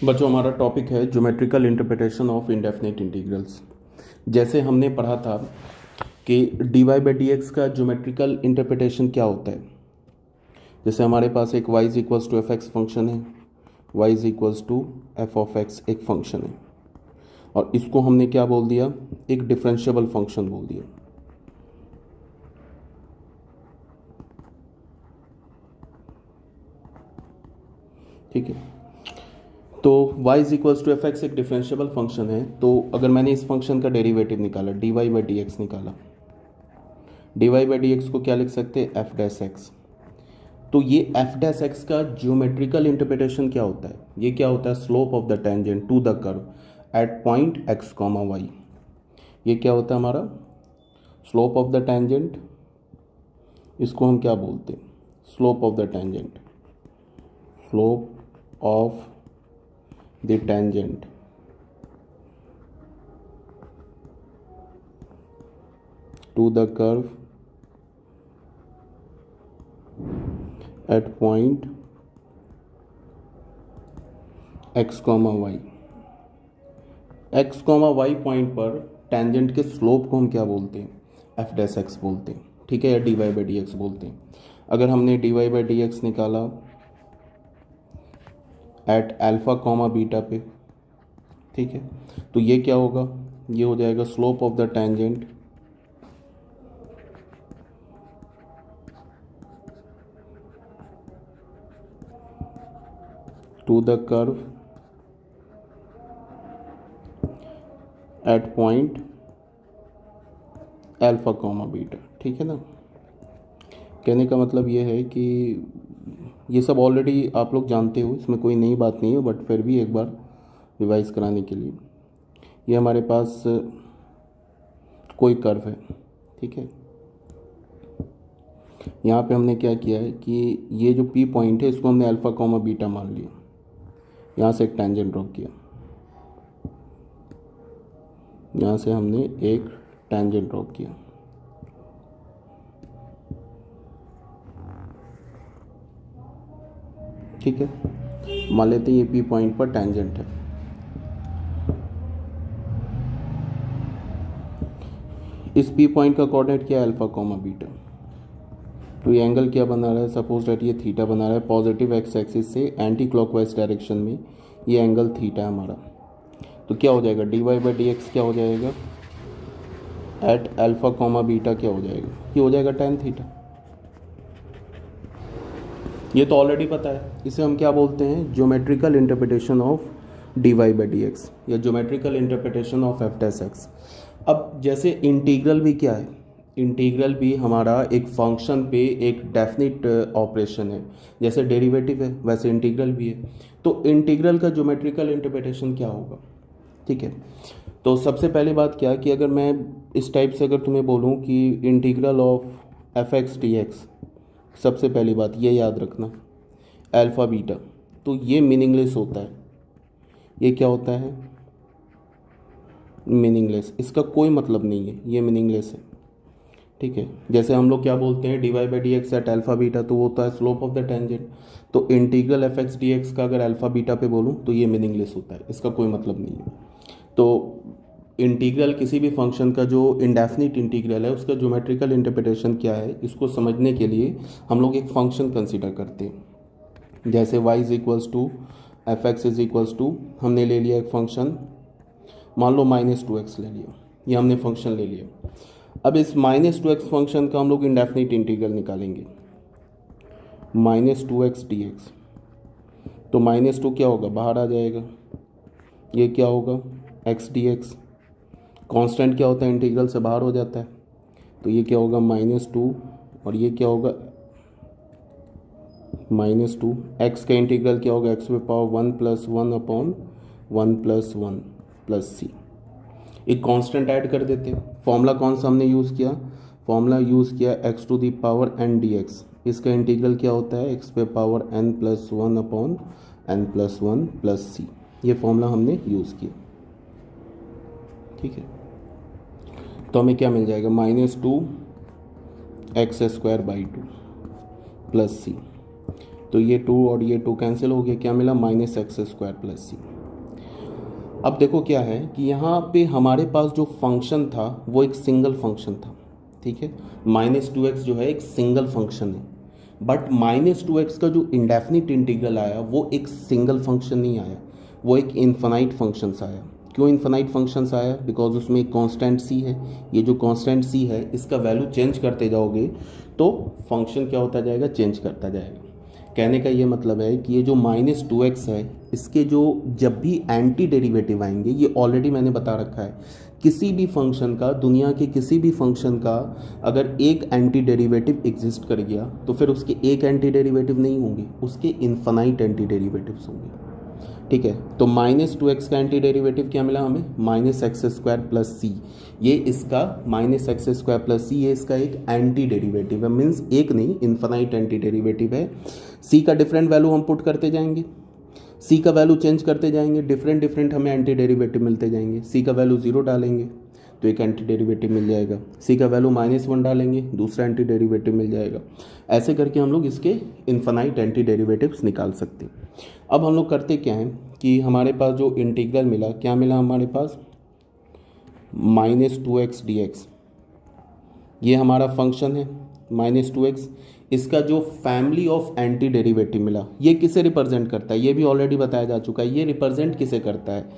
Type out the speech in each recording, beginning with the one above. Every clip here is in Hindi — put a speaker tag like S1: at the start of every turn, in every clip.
S1: बच्चों, हमारा टॉपिक है geometrical interpretation of indefinite integrals. जैसे हमने पढ़ा था कि dy बाई डी एक्स का ज्योमेट्रिकल इंटरप्रिटेशन क्या होता है। जैसे हमारे पास एक y is equals to f x function है, y is equals to f of x एक फंक्शन है, और इसको हमने क्या बोल दिया, एक डिफरेंशिएबल फंक्शन बोल दिया। ठीक है, तो y is equals to f x एक डिफरेंशिएबल फंक्शन है। तो अगर मैंने इस फंक्शन का डेरिवेटिव निकाला, dy बाई डी एक्स निकाला, dy बाई डी एक्स को क्या लिख सकते हैं, एफ डैश एक्स। तो ये एफ डैश एक्स का ज्योमेट्रिकल इंटरप्रिटेशन क्या होता है, ये क्या होता है, slope of the tangent to the curve at point x comma y. ये क्या होता है हमारा स्लोप ऑफ द टेंजेंट, इसको हम क्या बोलते हैं, slope of the tangent, slope of the tangent to the curve at point x comma y. X comma y point पर टेंजेंट के स्लोप को हम क्या बोलते हैं, एफ डैश एक्स बोलते हैं। ठीक है, या d y by d x बोलते हैं। अगर हमने d y by d x निकाला एट अल्फा कॉमा बीटा पे, ठीक है, तो ये क्या होगा, ये हो जाएगा slope of the tangent to the curve at point alpha comma beta. ठीक है ना, कहने का मतलब ये है कि ये सब ऑलरेडी आप लोग जानते हो, इसमें कोई नई बात नहीं है, बट फिर भी एक बार रिवाइज कराने के लिए, ये हमारे पास कोई कर्व है। ठीक है, यहाँ पे हमने क्या किया है कि ये जो पी पॉइंट है इसको हमने अल्फा कॉमा बीटा मान लिया, यहाँ से एक टेंजेंट ड्रॉ किया, यहाँ से हमने एक टेंजेंट ड्रॉ किया। ठीक है, मान लेते हैं ये पी पॉइंट पर टेंजेंट है। इस पी पॉइंट का कोऑर्डिनेट क्या है, अल्फा कॉमा बीटा। तो ये एंगल क्या बना रहा है, सपोज दैट ये थीटा बना रहा है, पॉजिटिव एक्स एक्सिस से एंटी क्लॉकवाइज डायरेक्शन में ये एंगल थीटा है हमारा। तो क्या हो जाएगा, d y by d x क्या हो जाएगा, एट अल्फा कॉमा बीटा क्या हो जाएगा, ये हो जाएगा टेन थीटा। ये तो ऑलरेडी पता है, इसे हम क्या बोलते हैं, geometrical interpretation of d y by d x, या geometrical interpretation of f dash x. अब जैसे इंटीग्रल भी क्या है, इंटीग्रल भी हमारा एक फंक्शन पे एक डेफिनिट ऑपरेशन है। जैसे डेरिवेटिव है वैसे इंटीग्रल भी है। तो इंटीग्रल का ज्योमेट्रिकल इंटरप्रिटेशन क्या होगा। ठीक है, तो सबसे पहली बात क्या कि अगर मैं इस टाइप से अगर तुम्हें बोलूँ कि integral of F x d x, सबसे पहली बात ये याद रखना, अल्फ़ा बीटा, तो ये मीनिंगलेस होता है। ये क्या होता है, मीनिंगलेस, इसका कोई मतलब नहीं है, ये मीनिंगलेस है। ठीक है, जैसे हम लोग क्या बोलते हैं, d y by d x at alpha beta, तो वो होता है स्लोप ऑफ द टेंजेंट। तो integral f x d x का अगर अल्फ़ा बीटा पे बोलूँ तो ये मीनिंगलेस होता है, इसका कोई मतलब नहीं है। तो इंटीग्रल किसी भी फंक्शन का जो इंडेफिनिट इंटीग्रल है उसका ज्योमेट्रिकल इंटरप्रिटेशन क्या है, इसको समझने के लिए हम लोग एक फंक्शन कंसीडर करते हैं। जैसे y is equals to f x is equals to, हमने ले लिया एक फंक्शन, मान लो -2x ले लिया, ये हमने फंक्शन ले लिया। अब इस -2x फंक्शन का हम लोग इंडेफिनिट इंटीग्रल निकालेंगे, -2x dx। तो -2 क्या होगा, बाहर आ जाएगा, ये क्या होगा, x dx। कांस्टेंट क्या होता है, इंटीग्रल से बाहर हो जाता है, तो ये क्या होगा, -2, और ये क्या होगा, -2। x का इंटीग्रल क्या होगा, x पे पावर 1 + 1 अपॉन 1 + 1 + c। एक कांस्टेंट ऐड कर देते हैं। फॉर्मूला कौन सा हमने यूज़ किया, फॉर्मूला यूज़ किया x to the power n dx। इसका इंटीग्रल क्या होता है, x पे power n + 1 upon n + 1 + c। ये फॉर्मूला हमने यूज़ किया। ठीक है, तो हमें क्या मिल जाएगा, -2 x² बाई 2 + c। तो ये 2 और ये 2 कैंसिल हो गया, क्या मिला माइनस एक्स स्क्वायर प्लस सी। अब देखो क्या है कि यहाँ पे हमारे पास जो फंक्शन था वो एक सिंगल फंक्शन था, ठीक है। -2x जो है एक सिंगल फंक्शन है, बट -2x का जो इंडेफिनिट इंटीग्रल आया वो एक सिंगल फंक्शन नहीं आया, वो एक इन्फिनाइट फंक्शंस आया। क्यों इन्फिनाइट फंक्शंस आया? बिकॉज उसमें एक कांस्टेंट सी है। ये जो कांस्टेंट सी है इसका वैल्यू चेंज करते जाओगे तो फंक्शन क्या होता जाएगा, चेंज करता जाएगा। कहने का ये मतलब है कि ये जो -2x है इसके जो जब भी एंटी डेरिवेटिव आएंगे, ये ऑलरेडी मैंने बता रखा है, किसी भी फंक्शन का, दुनिया के किसी भी फंक्शन का अगर एक एंटी डेरिवेटिव एग्जिस्ट कर गया तो फिर उसके एक एंटी डेरिवेटिव नहीं होंगे, उसके इन्फिनाइट एंटी डेरिवेटिव्स होंगे, ठीक है। तो -2x का एंटी डेरिवेटिव क्या मिला हमें, माइनस एक्स स्क्वायर प्लस सी। ये इसका माइनस एक्स स्क्वायर प्लस सी, ये इसका एक एंटी डेरिवेटिव है, मीन्स एक नहीं, इन्फिनाइट एंटी डेरिवेटिव है। सी का डिफरेंट वैल्यू हम पुट करते जाएंगे, सी का वैल्यू चेंज करते जाएंगे, डिफरेंट डिफरेंट हमें एंटी डेरिवेटिव मिलते जाएंगे। सी का वैल्यू 0 डालेंगे तो एक एंटी डेरिवेटिव मिल जाएगा, सी का वैल्यू -1 डालेंगे दूसरा एंटी डेरिवेटिव मिल जाएगा। ऐसे करके हम लोग इसके इन्फिनाइट एंटी डेरिवेटिव्स निकाल सकते हैं। अब हम लोग करते क्या हैं कि हमारे पास जो इंटीग्रल मिला, क्या मिला हमारे पास, -2x dx, ये हमारा फंक्शन है -2x। इसका जो फैमिली ऑफ एंटी डेरिवेटिव मिला, ये किसे रिप्रेजेंट करता है, ये भी ऑलरेडी बताया जा चुका है। ये रिप्रेजेंट किसे करता है,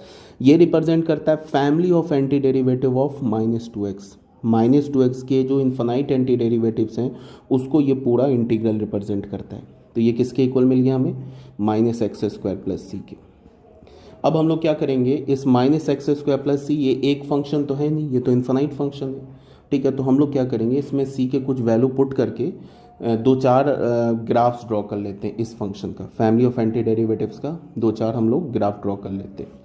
S1: ये रिप्रेजेंट करता है family of anti derivative of -2x। -2x के जो इन्फिनाइट एंटी डेरिवेटिव्स हैं उसको ये पूरा इंटीग्रल रिप्रेजेंट करता है। तो ये किसके इक्वल मिल गया हमें, माइनस एक्स स्क्वायर प्लस सी के। अब हम लोग क्या करेंगे, इस माइनस एक्स स्क्वायर प्लस सी, ये एक फंक्शन तो है नहीं, ये तो इन्फिनाइट फंक्शन है, ठीक है। तो हम लोग क्या करेंगे, इसमें सी के कुछ वैल्यू पुट करके 2-4 ग्राफ्स ड्रॉ कर लेते हैं इस फंक्शन का, फैमिली ऑफ एंटी डेरिवेटिव्स का 2-4 हम लोग ग्राफ ड्रॉ कर लेते हैं।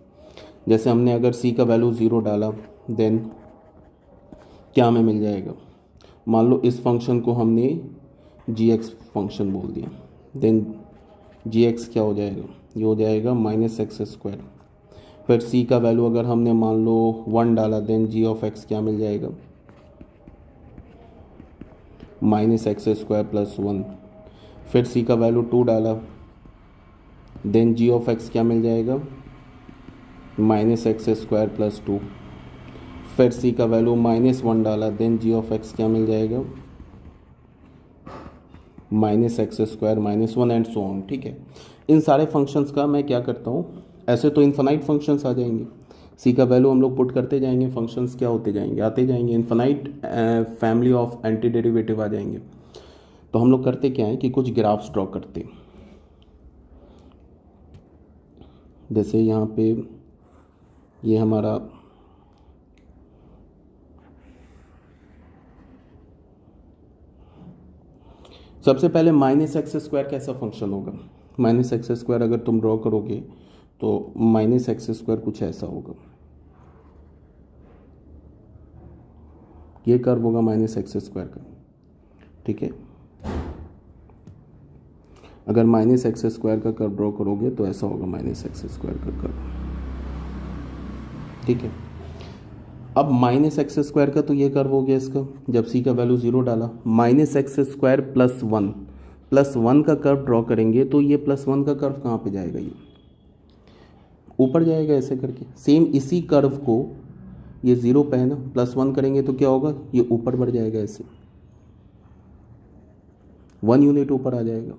S1: जैसे हमने अगर सी का वैल्यू 0 डाला, देन क्या हमें मिल जाएगा, मान लो इस फंक्शन को हमने जी एक्स फंक्शन बोल दिया, देन जी एक्स क्या हो जाएगा, ये हो जाएगा माइनस एक्स स्क्वायर। फिर सी का वैल्यू अगर हमने मान लो 1 डाला, देन जी ऑफ एक्स क्या मिल जाएगा, माइनस एक्स स्क्वायर प्लस 1। फिर सी का वैल्यू 2 डाला, देन जी ऑफ एक्स क्या मिल जाएगा, माइनस एक्स स्क्वायर प्लस 2। फिर सी का वैल्यू -1 डाला, देन जी ऑफ एक्स क्या मिल जाएगा, minus x square -1 and so on, ठीक है। इन सारे फंक्शंस का मैं क्या करता हूँ, ऐसे तो इन्फिनाइट फंक्शंस आ जाएंगे, सी का वैल्यू हम लोग पुट करते जाएंगे, फंक्शंस क्या होते जाएंगे, आते जाएंगे, infinite family of antiderivative आ जाएंगे। तो हम लोग करते क्या है कि कुछ ग्राफ्स ड्रॉ करते हैं। जैसे यहाँ पे ये हमारा सबसे पहले माइनस एक्स स्क्वायर कैसा फंक्शन होगा, माइनस एक्स स्क्वायर अगर तुम ड्रॉ करोगे तो माइनस एक्स स्क्वायर कुछ ऐसा होगा, ये कर्व होगा माइनस एक्स स्क्वायर का, ठीक है। अगर माइनस एक्स स्क्वायर का कर्व ड्रॉ करोगे तो ऐसा होगा माइनस एक्स स्क्वायर का कर्व, ठीक है। अब माइनस एक्स स्क्वायर का तो ये कर्व हो गया इसका, जब सी का वैल्यू 0 डाला, minus x square plus one का कर्व ड्रॉ करेंगे तो ये +1 का कर्व कहाँ पे जाएगा, ये ऊपर जाएगा ऐसे करके। सेम इसी कर्व को ये 0 पे है ना, +1 करेंगे तो क्या होगा, ये ऊपर बढ़ जाएगा ऐसे, 1 यूनिट ऊपर आ जाएगा,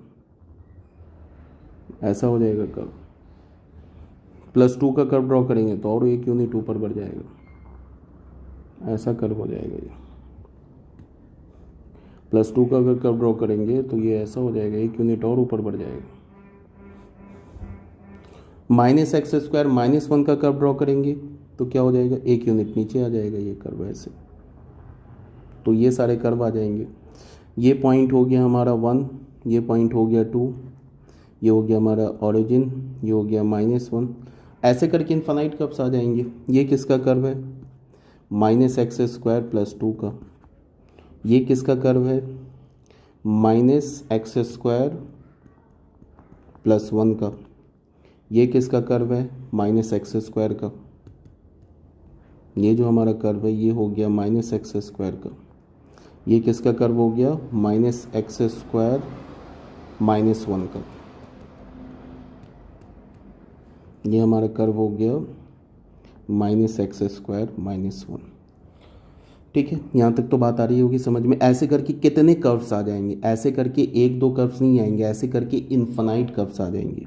S1: ऐसा हो जाएगा कर्व। +2 का कर्व ड्रॉ करेंगे तो और 1 यूनिट ऊपर बढ़ जाएगा, ऐसा कर्व हो जाएगा ये। +2 का अगर कर्व ड्रॉ करेंगे तो ये ऐसा हो जाएगा, 1 यूनिट और ऊपर बढ़ जाएगा। माइनस एक्स स्क्वायर -1 का कर्व ड्रॉ करेंगे तो क्या हो जाएगा, 1 यूनिट नीचे आ जाएगा ये कर्व ऐसे। तो ये सारे कर्व आ जाएंगे। ये पॉइंट हो गया हमारा 1, ये पॉइंट हो गया 2, ये हो गया हमारा ओरिजिन, ये हो गया -1, ऐसे करके इन्फिनाइट कर्व्स आ जाएंगे। ये किसका कर्व है, माइनस एक्स स्क्वायर प्लस 2 का। ये किसका कर्व है, माइनस एक्स स्क्वायर प्लस 1 का। ये किसका कर्व है, माइनस एक्स स्क्वायर का। ये जो हमारा कर्व है ये हो गया माइनस एक्स स्क्वायर का। ये किसका कर्व हो गया, माइनस एक्स स्क्वायर -1 का। ये हमारा कर्व हो गया -x² -1। ठीक है, यहाँ तक तो बात आ रही होगी समझ में। ऐसे करके कितने कर्व्स आ जाएंगे, ऐसे करके एक दो कर्व्स नहीं आएंगे, ऐसे करके इन्फिनाइट कर्व्स आ जाएंगे,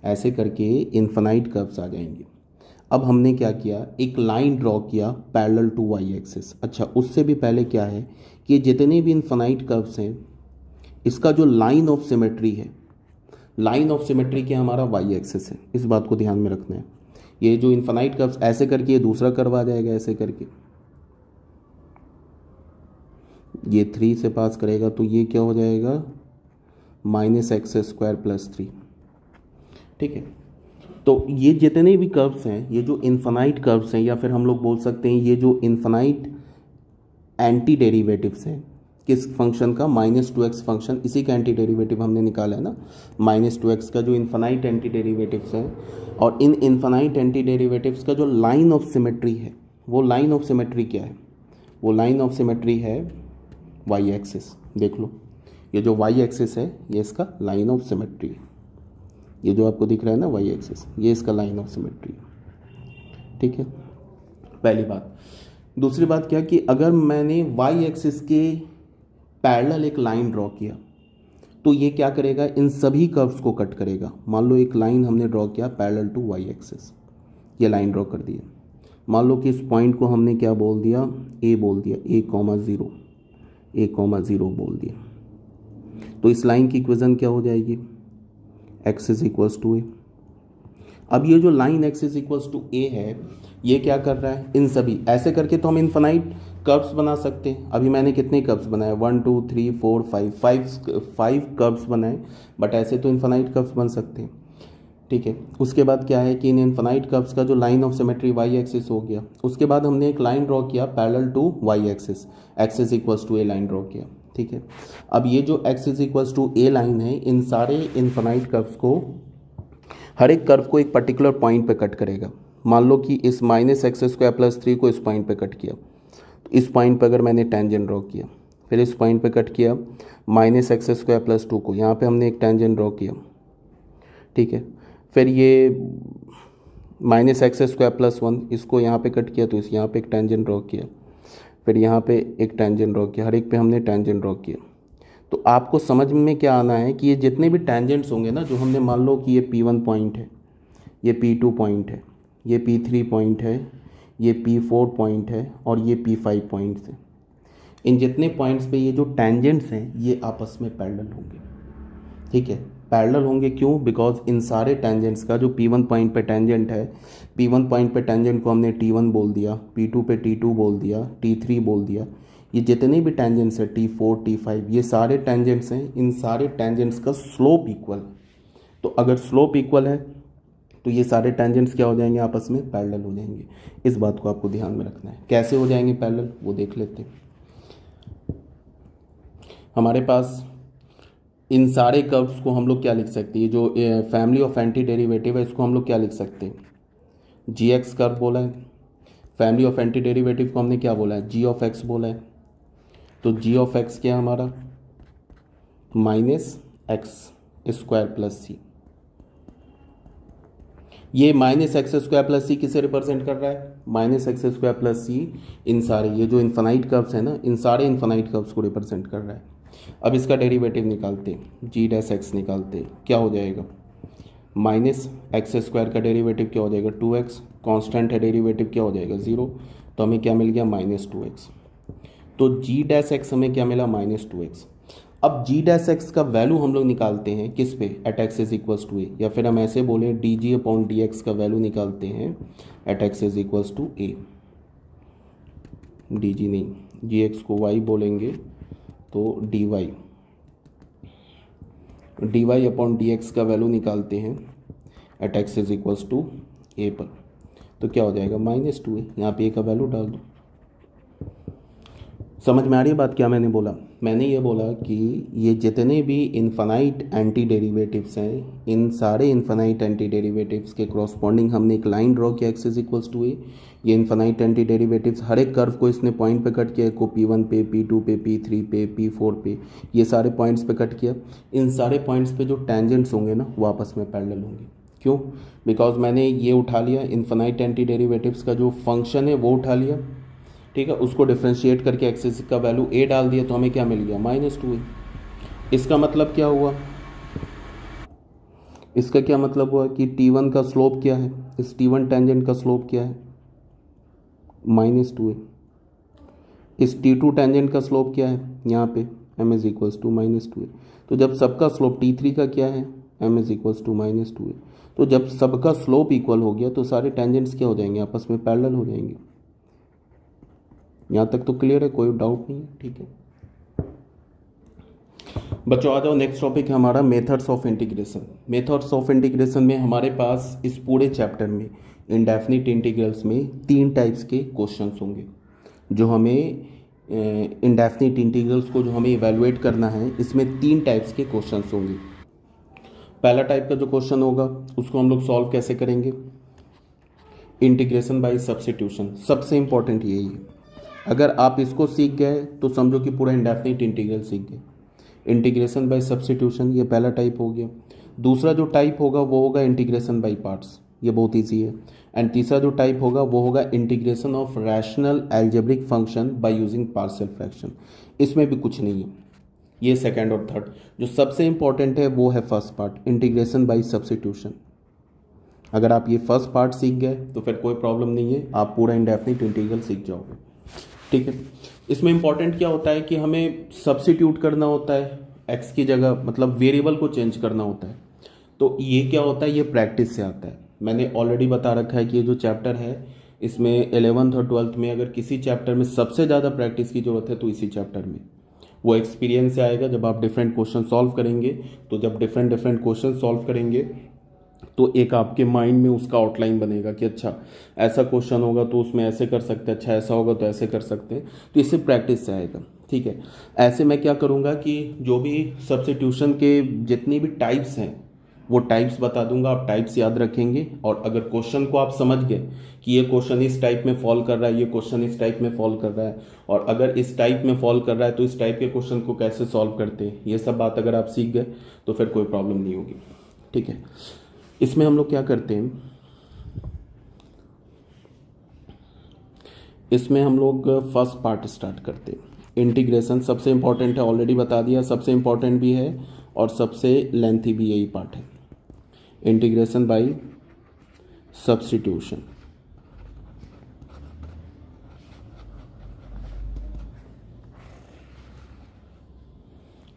S1: ऐसे करके इन्फिनाइट कर्व्स आ जाएंगे। अब हमने क्या किया, एक लाइन ड्रॉ किया पैरेलल टू वाई एक्सिस। अच्छा, उससे भी पहले क्या है कि जितने भी इन्फिनाइट कर्व्स हैं इसका जो लाइन ऑफ सिमेट्री है, लाइन ऑफ सिमेट्री क्या हमारा वाई एक्सिस है, इस बात को ध्यान में रखना है। ये जो इन्फिनाइट कर्व्स ऐसे करके ये दूसरा कर्व आ जाएगा, ऐसे करके ये 3 से पास करेगा तो ये क्या हो जाएगा -x² + 3। ठीक है, तो ये जितने भी कर्व्स हैं, ये जो इन्फिनाइट कर्व्स हैं, या फिर हम लोग बोल सकते हैं ये जो इन्फिनाइट एंटी डेरिवेटिव्स हैं, किस फंक्शन का, -2x फंक्शन, इसी का एंटी डेरिवेटिव हमने निकाला है ना, -2x का जो इन्फिनाइट एंटी डेरिवेटिव्स हैं। और इन इन्फिनाइट एंटी डेरिवेटिव्स का जो लाइन ऑफ सिमेट्री है, वो लाइन ऑफ सिमेट्री क्या है, वो लाइन ऑफ सिमेट्री है वाई एक्सिस। देख लो, ये जो वाई एक्सिस है ये इसका लाइन ऑफ सिमेट्री है, ये जो आपको दिख रहा है ना वाई एक्सिस, ये इसका लाइन ऑफ सिमेट्री है। ठीक है, पहली बात। दूसरी बात क्या कि अगर मैंने वाई एक्सिस के पैरेलल एक लाइन ड्रॉ किया तो ये क्या करेगा, इन सभी कर्व्स को कट करेगा। मान लो एक लाइन हमने ड्रॉ किया पैरेलल टू वाई एक्सिस, ये लाइन ड्रॉ कर दिया। मान लो कि इस पॉइंट को हमने क्या बोल दिया, ए बोल दिया, a,0 a,0 बोल दिया। तो इस लाइन की इक्वेशन क्या हो जाएगी, x = a। अब ये जो लाइन x = a है, ये क्या कर रहा है, इन सभी ऐसे करके तो हम इन्फिनाइट कर्व्स बना सकते हैं। अभी मैंने कितने कर्व्स बनाए, 1 2 3 4 5 कर्व्स बनाए, बट ऐसे तो इन्फिनाइट कर्व्स बन सकते हैं। ठीक है, उसके बाद क्या है कि इन इन्फिनाइट कर्व्स का जो line of symmetry Y axis हो गया। उसके बाद हमने एक लाइन ड्रॉ किया parallel to Y axis, x = a line draw किया। ठीक है, अब ये जो x = a लाइन है, इन सारे इन्फिनाइट कर्व्स को, हर एक कर्व को एक पर्टिकुलर पॉइंट पे कट करेगा। मान लो कि इस -x² + 3 को इस पॉइंट पे कट किया, तो इस पॉइंट पे अगर मैंने टेंजेंट ड्रॉ किया, फिर इस पॉइंट पे कट किया -x² + 2 को, यहाँ पे हमने एक टेंजेंट ड्रॉ किया। ठीक है, फिर ये -x² + 1 इसको यहाँ पे कट किया, तो इस यहाँ पे एक टेंजेंट ड्रॉ किया, फिर यहाँ पे एक टेंजेंट ड्रॉ किया, हर एक पे हमने टेंजेंट ड्रॉ किया। तो आपको समझ में क्या आना है कि ये जितने भी टेंजेंट्स होंगे ना, जो हमने, मान लो कि ये P1 पॉइंट है, ये P2 पॉइंट है, ये P3 पॉइंट है, ये P4 पॉइंट है और ये P5 पॉइंट्स है। इन जितने पॉइंट्स पे ये जो टेंजेंट्स हैं ये आपस में पैरेलल होंगे। ठीक है, पैरेलल होंगे क्यों, बिकॉज इन सारे टेंजेंट्स का जो P1 पॉइंट पे टेंजेंट है, P1 पॉइंट पे टेंजेंट को हमने T1 बोल दिया, P2 पे T2 बोल दिया, T3 बोल दिया। ये जितने भी टेंजेंट्स है T4 T5, ये सारे टेंजेंट्स हैं, इन सारे टेंजेंट्स का स्लोप इक्वल है। तो अगर स्लोप इक्वल है तो ये सारे टेंजेंट्स क्या हो जाएंगे, आपस में पैरेलल हो जाएंगे। इस बात को आपको ध्यान में रखना है। कैसे हो जाएंगे पैरेलल, वो देख लेते हैं। हमारे पास इन सारे कर्व्स को हम लोग क्या लिख सकते हैं, ये जो फैमिली ऑफ एंटी डेरिवेटिव है, इसको हम लोग क्या लिख सकते हैं, gx कर्व बोला है। फैमिली ऑफ एंटी डेरिवेटिव को हमने क्या बोला है, g ऑफ x बोला है। तो g ऑफ x क्या है हमारा, -x² + c। ये -x² + c किसे रिप्रेजेंट कर रहा है, -x² + c इन सारे, ये जो इन्फिनाइट कर्व्स है ना, इन सारे इन्फिनाइट कर्व्स को रिप्रेजेंट कर रहा है। अब इसका डेरिवेटिव निकालते हैं, g' निकालते हैं, क्या हो जाएगा, -x² का डेरिवेटिव क्या हो जाएगा, 2x, कांस्टेंट है डेरिवेटिव क्या हो जाएगा 0, तो हमें क्या मिल गया -2x। तो g' हमें क्या मिला, -2x। अब g' का वैल्यू हम लोग निकालते हैं किस पे, एट x = a, या फिर हम ऐसे बोले dg/dx का वैल्यू निकालते हैं एट x = a। dg नहीं, gx को y बोलेंगे तो dy/dx का वैल्यू निकालते हैं एट x = a पर, तो क्या हो जाएगा -2a। यहाँ पे a का वैल्यू डाल दो। समझ में आ रही है बात, क्या मैंने बोला, मैंने ये बोला कि ये जितने भी इन्फिनाइट एंटी डेरिवेटिव्स हैं, इन सारे इन्फिनाइट एंटी डेरिवेटिव्स के कॉरस्पॉन्डिंग हमने एक लाइन ड्रॉ किया x = a। ये इन्फिनाइट एंटी डेरिवेटिव्स हर एक कर्व को इसने पॉइंट पे कट किया, को P1 पे, P2 पे, P3 पे, P4 पे, ये सारे पॉइंट्स पे कट किया। इन सारे पॉइंट्स पे जो टेंजेंट्स होंगे ना, वो आपस में पैरेलल होंगे। क्यों? बिकॉज मैंने ये उठा लिया, इन्फिनाइट एंटी डेरिवेटिव्स का जो फंक्शन है वो उठा लिया, ठीक है, उसको डिफ्रेंशिएट करके एक्स का वैल्यू ए डाल दिया, तो हमें क्या मिल गया? -2a। इसका मतलब क्या हुआ? इसका क्या मतलब हुआ कि T1 का स्लोप क्या है? इस T1 टेंजेंट का स्लोप क्या है? -2a। इस T2 टेंजेंट का स्लोप क्या है यहाँ पे? m is equals to -2a। तो जब सबका स्लोप T3 का क्या है? m is equals to -2a। तो जब सबका स्लोप इक्वल हो गया तो सारे टेंजेंट्स क्या हो जाएंगे? आपस में पैरेलल हो जाएंगे। यहाँ तक तो क्लियर है, कोई डाउट नहीं है? ठीक है बच्चों, आ जाओ। नेक्स्ट टॉपिक है हमारा methods of integration. Methods of integration में हमारे पास इस पूरे चैप्टर में इंडेफिनिट इंटीग्रल्स में 3 टाइप्स के क्वेश्चंस होंगे जो हमें इंडेफिनिट इंटीग्रल्स को जो हमें इवेलुएट करना है, इसमें 3 टाइप्स के क्वेश्चंस होंगे। पहला टाइप का जो क्वेश्चन होगा उसको हम लोग सॉल्व कैसे करेंगे? Integration by substitution. सबसे इंपॉर्टेंट यही है। अगर आप इसको सीख गए तो समझो कि पूरा इंडेफिनिट इंटीग्रल सीख गए। इंटीग्रेशन बाय सब्स्टिट्यूशन, ये पहला टाइप हो गया। दूसरा जो टाइप होगा वो होगा इंटीग्रेशन बाय पार्ट्स, ये बहुत ईजी है। एंड तीसरा जो टाइप होगा वो होगा integration of rational algebraic function by using partial fraction. इसमें भी कुछ नहीं है। ये सेकंड और थर्ड। जो सबसे इंपॉर्टेंट है वो है first part, integration by substitution. अगर आप ये फर्स्ट पार्ट सीख गए तो फिर कोई प्रॉब्लम नहीं है, आप पूरा इंडेफिनिट इंटीग्रल सीख जाओगे। ठीक है, इसमें इंपॉर्टेंट क्या होता है कि हमें सब्स्टिट्यूट करना होता है एक्स की जगह, मतलब वेरिएबल को चेंज करना होता है। तो ये क्या होता है? ये प्रैक्टिस से आता है। मैंने ऑलरेडी बता रखा है कि ये जो चैप्टर है इसमें 11th और 12th में अगर किसी चैप्टर में सबसे ज़्यादा प्रैक्टिस की जरूरत है तो इसी चैप्टर में। वो एक्सपीरियंस से आएगा जब आप डिफरेंट क्वेश्चन सॉल्व करेंगे। तो जब डिफरेंट क्वेश्चन सॉल्व करेंगे तो एक आपके माइंड में उसका आउटलाइन बनेगा कि अच्छा ऐसा क्वेश्चन होगा तो उसमें ऐसे कर सकते हैं, अच्छा ऐसा होगा तो ऐसे कर सकते हैं। तो इससे प्रैक्टिस से आएगा। ठीक है, ऐसे मैं क्या करूँगा कि जो भी सब्स्टिट्यूशन के जितनी भी टाइप्स हैं वो टाइप्स बता दूंगा, आप टाइप्स याद रखेंगे। और अगर क्वेश्चन को आप समझ गए कि ये क्वेश्चन इस टाइप में फॉल कर रहा है, ये क्वेश्चन इस टाइप में फॉल कर रहा है, और अगर इस टाइप में फॉल कर रहा है तो इस टाइप के क्वेश्चन को कैसे सॉल्व करते हैं, ये सब बात अगर आप सीख गए तो फिर कोई प्रॉब्लम नहीं होगी। ठीक है, इसमें हम लोग क्या करते हैं, इसमें हम लोग फर्स्ट पार्ट स्टार्ट करते हैं। इंटीग्रेशन सबसे इंपॉर्टेंट है, ऑलरेडी बता दिया, सबसे इंपॉर्टेंट भी है और सबसे लेंथी भी यही पार्ट है, इंटीग्रेशन बाय सब्स्टिट्यूशन।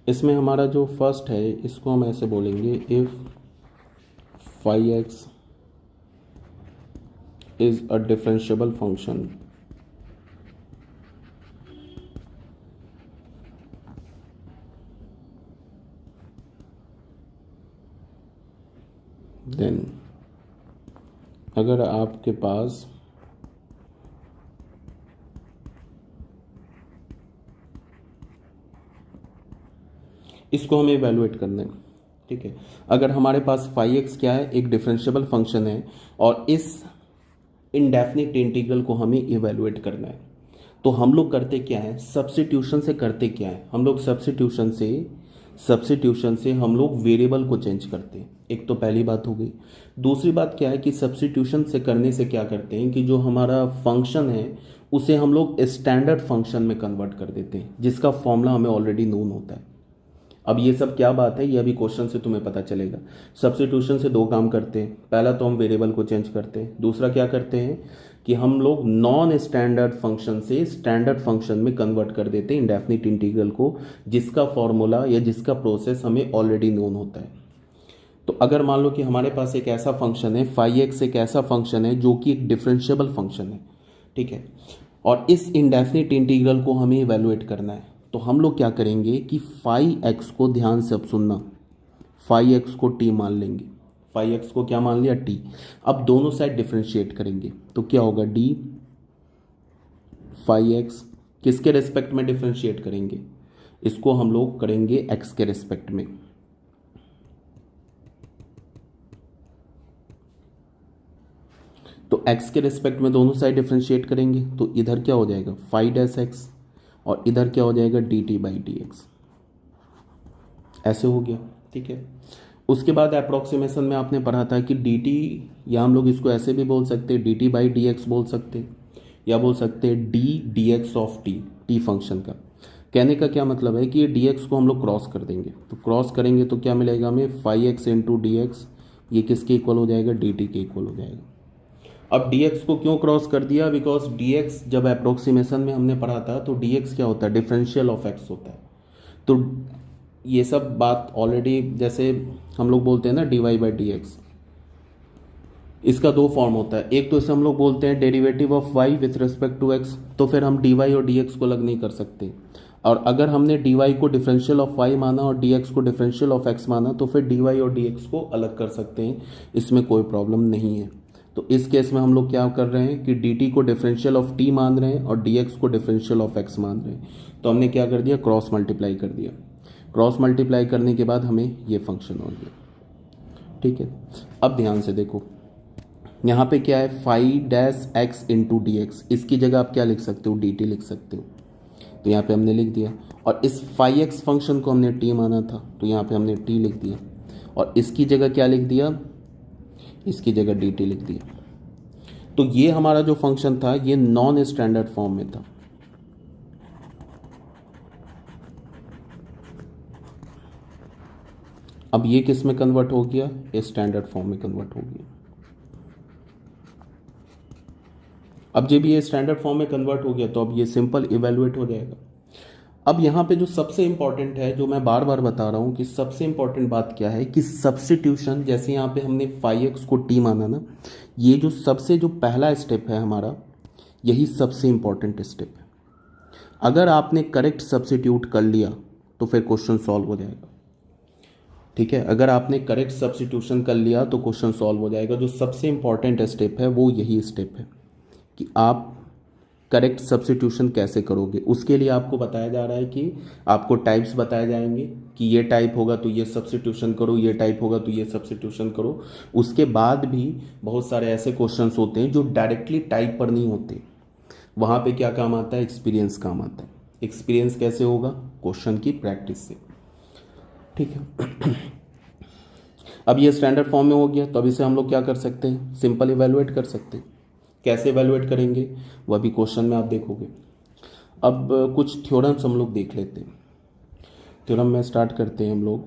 S1: इसमें हमारा जो फर्स्ट है इसको हम ऐसे बोलेंगे, if phi x is a differentiable function then अगर आपके पास इसको हमें इवैल्यूएट करना है। ठीक है, अगर हमारे पास फाई एक्स क्या है, एक डिफरेंशिएबल फंक्शन है और इस इंडेफिनिट इंटीग्रल को हमें इवैल्यूएट करना है, तो हम लोग करते क्या है, सब्स्टिट्यूशन से करते क्या है, हम लोग सब्स्टिट्यूशन से हम लोग वेरिएबल को चेंज करते हैं। एक तो पहली बात हो गई। दूसरी बात क्या है कि सब्स्टिट्यूशन से करने से क्या करते हैं कि जो हमारा फंक्शन है उसे हम लोग स्टैंडर्ड फंक्शन में कन्वर्ट कर देते हैं, जिसका फॉर्मूला हमें ऑलरेडी नोन होता है। अब ये सब क्या बात है, ये अभी क्वेश्चन से तुम्हें पता चलेगा। सब्स्टिट्यूशन से 2 काम करते हैं, पहला तो हम वेरिएबल को चेंज करते हैं, दूसरा क्या करते हैं कि हम लोग नॉन स्टैंडर्ड फंक्शन से स्टैंडर्ड फंक्शन में कन्वर्ट कर देते हैं इंडेफिनिट इंटीग्रल को, जिसका फॉर्मूला या जिसका प्रोसेस हमें ऑलरेडी नोन होता है। तो अगर मान लो कि हमारे पास एक ऐसा फंक्शन है, फाई एक्स एक ऐसा फंक्शन है जो कि एक डिफरेंशिएबल फंक्शन है, ठीक है, और इस इंडेफिनिट इंटीग्रल को हमें इवैल्यूएट करना है, तो हम लोग क्या करेंगे कि फाई एक्स को, ध्यान से अब सुनना, फाई एक्स को टी मान लेंगे। फाई एक्स को क्या मान लिया, टी। अब दोनों साइड डिफ्रेंशिएट करेंगे तो क्या होगा, डी फाई एक्स। किसके रेस्पेक्ट में डिफ्रेंशिएट करेंगे, इसको हम लोग करेंगे एक्स के रेस्पेक्ट में। तो x के रिस्पेक्ट में दोनों साइड डिफ्रेंशिएट करेंगे तो इधर क्या हो जाएगा, फाई डैश एक्स, और इधर क्या हो जाएगा, D T by d x. ऐसे हो गया। ठीक है, उसके बाद अप्रोक्सीमेशन में आपने पढ़ा था कि डी टी, या हम लोग इसको ऐसे भी बोल सकते हैं, D T by d x बोल सकते हैं, या बोल सकते हैं D x of T, T function का। कहने का क्या मतलब है कि ये डी एक्स को हम लोग क्रॉस कर देंगे, तो क्रॉस करेंगे तो क्या मिलेगा हमें, 5x इंटू डी एक्स, ये किसके इक्वल हो जाएगा, डी टी के इक्वल हो जाएगा। अब dx को क्यों क्रॉस कर दिया, बिकॉज dx जब अप्रोक्सीमेशन में हमने पढ़ा था तो dx क्या होता है, डिफरेंशियल ऑफ x होता है। तो ये सब बात ऑलरेडी, जैसे हम लोग बोलते हैं ना dy बाई डी एक्स, इसका दो फॉर्म होता है। एक तो इसे हम लोग बोलते हैं derivative of y with respect to x, तो फिर हम dy और dx को अलग नहीं कर सकते। और अगर हमने dy को डिफरेंशियल ऑफ y माना और dx को डिफरेंशियल ऑफ x माना तो फिर dy और dx को अलग कर सकते हैं, इसमें कोई प्रॉब्लम नहीं है। तो इस केस में हम लोग क्या कर रहे हैं कि dt को डिफरेंशियल ऑफ t मान रहे हैं और dx को डिफरेंशियल ऑफ x मान रहे हैं, तो हमने क्या कर दिया, क्रॉस मल्टीप्लाई कर दिया। क्रॉस मल्टीप्लाई करने के बाद हमें ये फंक्शन हो गया। ठीक है, अब ध्यान से देखो, यहाँ पे क्या है, 5-x इंटू डी एक्स, इसकी जगह आप क्या लिख सकते हो, dt लिख सकते हो। तो यहाँ पे हमने लिख दिया, और इस 5x फंक्शन को हमने t माना था तो यहाँ पे हमने t लिख दिया, और इसकी जगह क्या लिख दिया, इसकी जगह dt लिख दिया। तो ये हमारा जो फंक्शन था ये नॉन स्टैंडर्ड फॉर्म में था। अब ये किस में कन्वर्ट हो गया, स्टैंडर्ड फॉर्म में कन्वर्ट हो गया। अब जब ये स्टैंडर्ड फॉर्म में कन्वर्ट हो गया तो अब ये सिंपल इवेलुएट हो जाएगा। अब यहाँ पे जो सबसे इंपॉर्टेंट है, जो मैं बार बार बता रहा हूँ कि सबसे इंपॉर्टेंट बात क्या है कि सब्स्टिट्यूशन, जैसे यहाँ पे हमने 5x को t माना ना, ये जो सबसे जो पहला स्टेप है हमारा, यही सबसे इंपॉर्टेंट स्टेप है। अगर आपने करेक्ट सब्स्टिट्यूट कर लिया तो फिर क्वेश्चन सॉल्व हो जाएगा। ठीक है, अगर आपने करेक्ट सब्स्टिट्यूशन कर लिया तो क्वेश्चन सॉल्व हो जाएगा। जो सबसे इंपॉर्टेंट स्टेप है वो यही स्टेप है कि आप करेक्ट सब्स्टिट्यूशन कैसे करोगे। उसके लिए आपको बताया जा रहा है कि आपको टाइप्स बताए जाएंगे कि ये टाइप होगा तो ये सब्स्टिट्यूशन करो, ये टाइप होगा तो ये सब्स्टिट्यूशन करो। उसके बाद भी बहुत सारे ऐसे क्वेश्चंस होते हैं जो डायरेक्टली टाइप पर नहीं होते, वहाँ पे क्या काम आता है, एक्सपीरियंस काम आता है। एक्सपीरियंस कैसे होगा, क्वेश्चन की प्रैक्टिस से। ठीक है, अब ये स्टैंडर्ड फॉर्म में हो गया, तो अब इसे हम लोग क्या कर सकते हैं, सिंपल इवेलुएट कर सकते हैं। कैसे इवेलुएट करेंगे वह भी क्वेश्चन में आप देखोगे। अब कुछ थ्योरम्स हम लोग देख लेते हैं। थ्योरम में स्टार्ट करते हैं हम लोग।